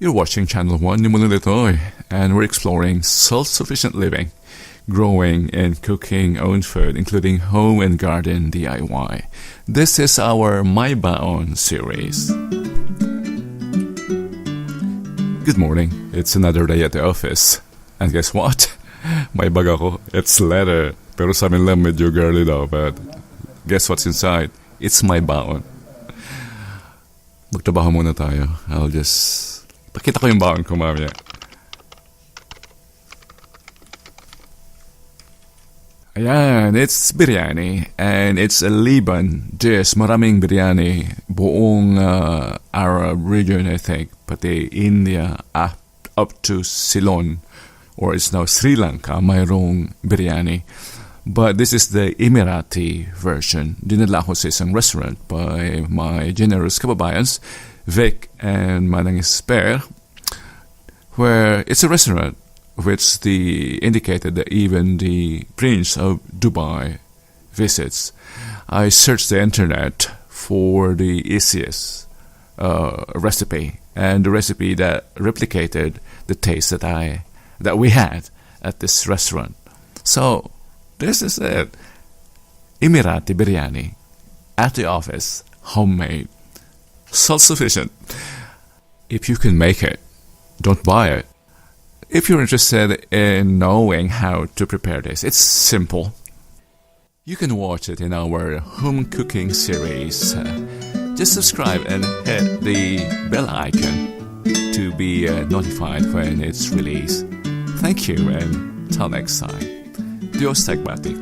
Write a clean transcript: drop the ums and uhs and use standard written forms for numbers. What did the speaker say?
You're watching Channel 1 ni Mululitoy, and we're exploring self-sufficient living, growing and cooking own food, including home and garden DIY. This is our My Baon series. Good morning. It's another day at the office. And guess what? May bag ako. It's leather. Pero sa amin lang medyo girly daw. But guess what's inside? It's my baon. Magtrabaho muna tayo. Pakita ko yung baon ko mamaya. Ayan, it's biryani. And it's a Lebanon dish. Maraming biryani. Buong Arab region, I think. Pati India, up to Ceylon. Or it's now Sri Lanka, mayroong biryani. But this is the Emirati version. Dinala ko sa isang restaurant by my generous kababayans, Vic and Manang Esper, where it's a restaurant which indicated that even the Prince of Dubai visits. I searched the internet for the easiest recipe, and the recipe that replicated the taste that we had at this restaurant. So, this is it. Emirati Biryani. At the office. Homemade. Self-sufficient. If you can make it, don't buy it. If you're interested in knowing how to prepare this, it's simple. You can watch it in our home cooking series. Just subscribe and hit the bell icon to be notified when it's released. Thank you, and till next time. Dios Tagbati.